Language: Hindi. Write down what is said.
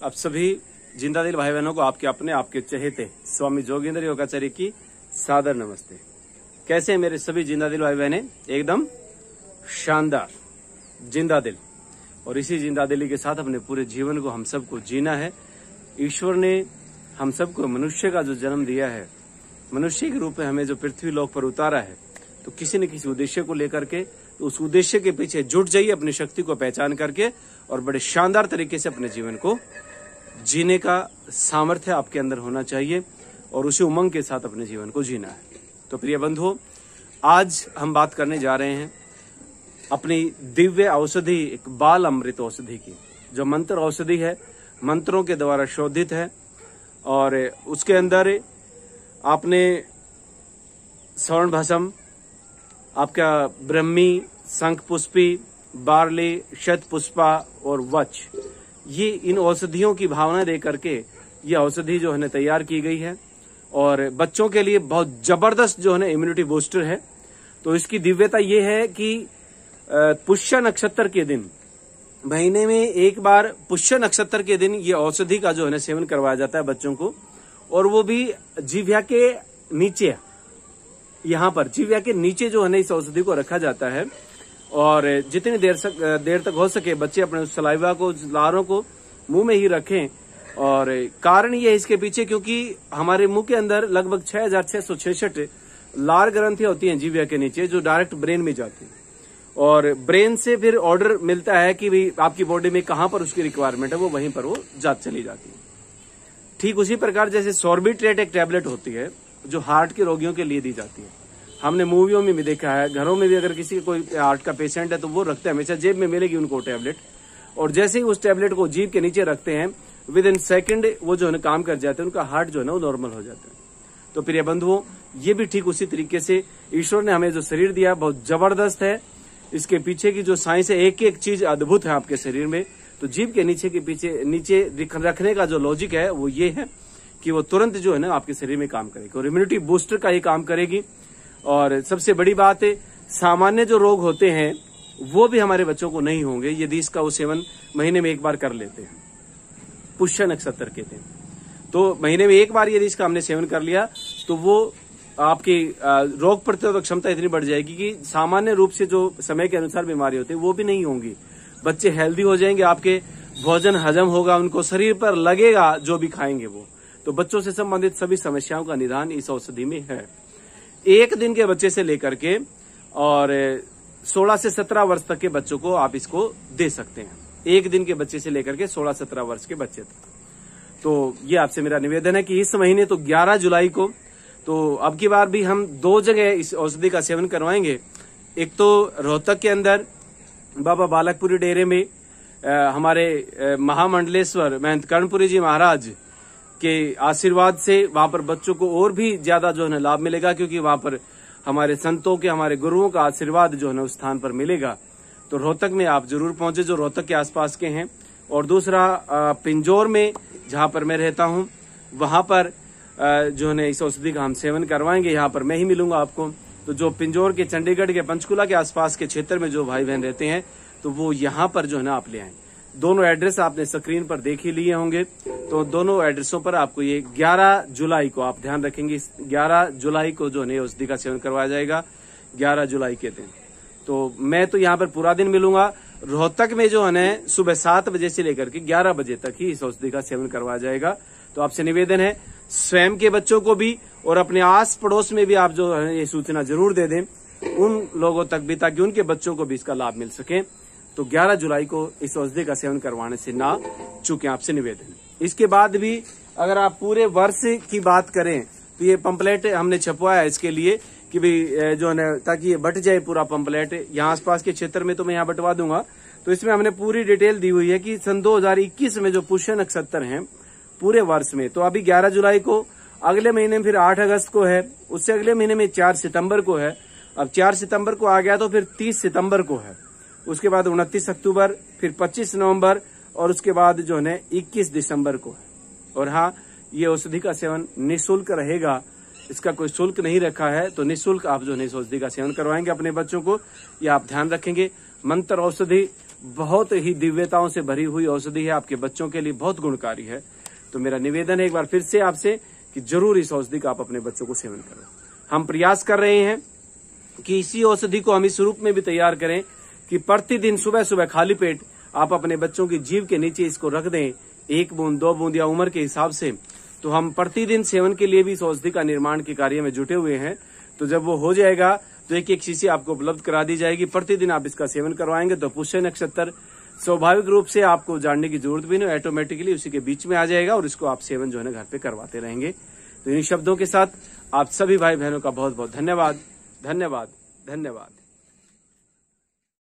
आप सभी जिंदा दिल भाई बहनों को आपके अपने आपके चहेते स्वामी जोगेंद्र योगाचार्य की सादर नमस्ते। कैसे हैं मेरे सभी जिंदा दिल भाई बहने? एकदम शानदार जिंदा दिल। और इसी जिंदा दिली के साथ अपने पूरे जीवन को हम सबको जीना है। ईश्वर ने हम सबको मनुष्य का जो जन्म दिया है, मनुष्य के रूप में हमें जो पृथ्वी लोक पर उतारा है, तो किसी न किसी उद्देश्य को लेकर के, तो उस उद्देश्य के पीछे जुट जाइए अपनी शक्ति को पहचान करके, और बड़े शानदार तरीके से अपने जीवन को जीने का सामर्थ्य आपके अंदर होना चाहिए और उसी उमंग के साथ अपने जीवन को जीना है। तो प्रिय बंधुओं, आज हम बात करने जा रहे हैं अपनी दिव्य औषधि, एक बाल अमृत औषधि की, जो मंत्र औषधि है, मंत्रों के द्वारा शोधित है। और उसके अंदर आपने स्वर्ण भस्म, आपका ब्रह्मी, शंख पुष्पी, बार्ली, शत पुष्पा और वच, ये इन औषधियों की भावना दे करके ये औषधि जो है तैयार की गई है। और बच्चों के लिए बहुत जबरदस्त जो है इम्यूनिटी बूस्टर है। तो इसकी दिव्यता ये है कि पुष्य नक्षत्र के दिन, महीने में एक बार पुष्य नक्षत्र के दिन ये औषधि का जो है सेवन करवाया जाता है बच्चों को, और वो भी जिह्वा के नीचे, यहाँ पर जिह्वा के नीचे जो है इस औषधि को रखा जाता है। और जितनी देर तक हो सके बच्चे अपने सलाइवा को, लारों को मुंह में ही रखें। और कारण ये है इसके पीछे, क्योंकि हमारे मुंह के अंदर लगभग 6666 लार ग्रंथि होती हैं जिह्वा के नीचे, जो डायरेक्ट ब्रेन में जाती है। और ब्रेन से फिर ऑर्डर मिलता है कि भाई आपकी बॉडी में कहाँ पर उसकी रिक्वायरमेंट है, वो वहीं पर वो चली जाती है। ठीक उसी प्रकार जैसे सॉर्बिट्रेट एक टैबलेट होती है जो हार्ट के रोगियों के लिए दी जाती है। हमने मूवियों में भी देखा है, घरों में भी अगर किसी का कोई हार्ट का पेशेंट है तो वो रखते हैं, हमेशा जेब में मिलेगी उनको टैबलेट। और जैसे ही उस टैबलेट को जीभ के नीचे रखते हैं, विद इन सेकंड वो जो है काम कर जाते हैं, उनका हार्ट जो है वो नॉर्मल हो जाता है। तो प्रिय बंधुओं, ये भी ठीक उसी तरीके से ईश्वर ने हमें जो शरीर दिया बहुत जबरदस्त है। इसके पीछे की जो साइंस है, एक एक चीज अद्भुत है आपके शरीर में। तो जीभ के नीचे के पीछे नीचे रखने का जो लॉजिक है वो ये है कि वो तुरंत जो है ना आपके शरीर में काम करेगी और इम्यूनिटी बूस्टर का ही काम करेगी। और सबसे बड़ी बात है, सामान्य जो रोग होते हैं वो भी हमारे बच्चों को नहीं होंगे यदि इसका वो सेवन महीने में एक बार कर लेते हैं, पुष्य नक्षत्र के दिन। तो महीने में एक बार यदि इसका हमने सेवन कर लिया तो वो आपकी रोग प्रतिरोधक क्षमता इतनी बढ़ जाएगी कि सामान्य रूप से जो समय के अनुसार बीमारी होती है वो भी नहीं होंगी। बच्चे हेल्दी हो जाएंगे, आपके भोजन हजम होगा, उनको शरीर पर लगेगा जो भी खाएंगे वो। तो बच्चों से संबंधित सभी समस्याओं का निदान इस औषधि में है। एक दिन के बच्चे से लेकर के और 16 से 17 वर्ष तक के बच्चों को आप इसको दे सकते हैं। एक दिन के बच्चे से लेकर के 16-17 वर्ष के बच्चे तक। तो ये आपसे मेरा निवेदन है कि इस महीने तो 11 जुलाई को, तो अब की बार भी हम 2 जगह इस औषधि का सेवन करवाएंगे। एक तो रोहतक के अंदर बाबा बालकपुरी डेरे में हमारे महामंडलेश्वर महंत कर्णपुरी जी महाराज के आशीर्वाद से वहां पर बच्चों को और भी ज्यादा जो है लाभ मिलेगा, क्योंकि वहां पर हमारे संतों के, हमारे गुरुओं का आशीर्वाद जो है उस स्थान पर मिलेगा। तो रोहतक में आप जरूर पहुंचे जो रोहतक के आसपास के हैं। और दूसरा पिंजौर में जहां पर मैं रहता हूं, वहां पर जो है इस औषधि का हम सेवन करवाएंगे। यहाँ पर मैं ही मिलूंगा आपको। तो जो पिंजौर के, चंडीगढ़ के, पंचकुला के आसपास के क्षेत्र में जो भाई बहन रहते हैं, तो वो यहाँ पर जो है ना आप ले आए। दोनों एड्रेस आपने स्क्रीन पर देख ही लिए होंगे। तो दोनों एड्रेसों पर आपको ये 11 जुलाई को आप ध्यान रखेंगे, 11 जुलाई को जो है औषधि का सेवन करवाया जाएगा, 11 जुलाई के दिन। तो मैं तो यहाँ पर पूरा दिन मिलूंगा। रोहतक में जो है सुबह 7 बजे से लेकर के 11 बजे तक ही इस औषधि का सेवन करवाया जाएगा। तो आपसे निवेदन है, स्वयं के बच्चों को भी और अपने आस पड़ोस में भी आप जो है ये सूचना जरूर दे दें उन लोगों तक भी, ताकि उनके बच्चों को भी इसका लाभ मिल सके। तो 11 जुलाई को इस औषधि का सेवन करवाने से ना चूकें, आपसे निवेदन। इसके बाद भी अगर आप पूरे वर्ष की बात करें तो ये पंपलेट हमने छपवाया इसके लिए कि भाई जो है ताकि ये बट जाए पूरा पंपलेट। यहाँ आसपास के क्षेत्र में तो मैं यहाँ बंटवा दूंगा। तो इसमें हमने पूरी डिटेल दी हुई है कि सन 2021 में जो पुष्य नक्षत्र हैं पूरे वर्ष में, तो अभी 11 जुलाई को, अगले महीने में फिर 8 अगस्त को है, उससे अगले महीने में 4 सितंबर को है। अब 4 सितंबर को आ गया तो फिर 30 सितंबर को है, उसके बाद 29 अक्टूबर, फिर 25 नवंबर और उसके बाद जो है 21 दिसंबर को है। और हाँ, ये औषधि का सेवन निःशुल्क रहेगा, इसका कोई शुल्क नहीं रखा है। तो निःशुल्क आप जो है इस औषधि का सेवन करवाएंगे अपने बच्चों को, ये आप ध्यान रखेंगे। मंत्र औषधि बहुत ही दिव्यताओं से भरी हुई औषधि है, आपके बच्चों के लिए बहुत गुणकारी है। तो मेरा निवेदन है एक बार फिर से आपसे कि जरूर इस औषधि का आप अपने बच्चों को सेवन करो। हम प्रयास कर रहे हैं कि इसी औषधि को हम इस रूप में भी तैयार करें कि प्रतिदिन सुबह सुबह खाली पेट आप अपने बच्चों की जीभ के नीचे इसको रख दें, 1 बूंद 2 बूंद या उम्र के हिसाब से। तो हम प्रतिदिन सेवन के लिए भी इस औषधि का निर्माण के कार्य में जुटे हुए हैं। तो जब वो हो जाएगा तो एक एक शीशी आपको उपलब्ध करा दी जाएगी। प्रतिदिन आप इसका सेवन करवाएंगे तो पुष्य नक्षत्र स्वाभाविक रूप से आपको जानने की जरूरत भी नहीं, ऑटोमेटिकली उसी के बीच में आ जाएगा और इसको आप सेवन जो है ना घर पे करवाते रहेंगे। तो इन शब्दों के साथ आप सभी भाई बहनों का बहुत बहुत धन्यवाद, धन्यवाद, धन्यवाद।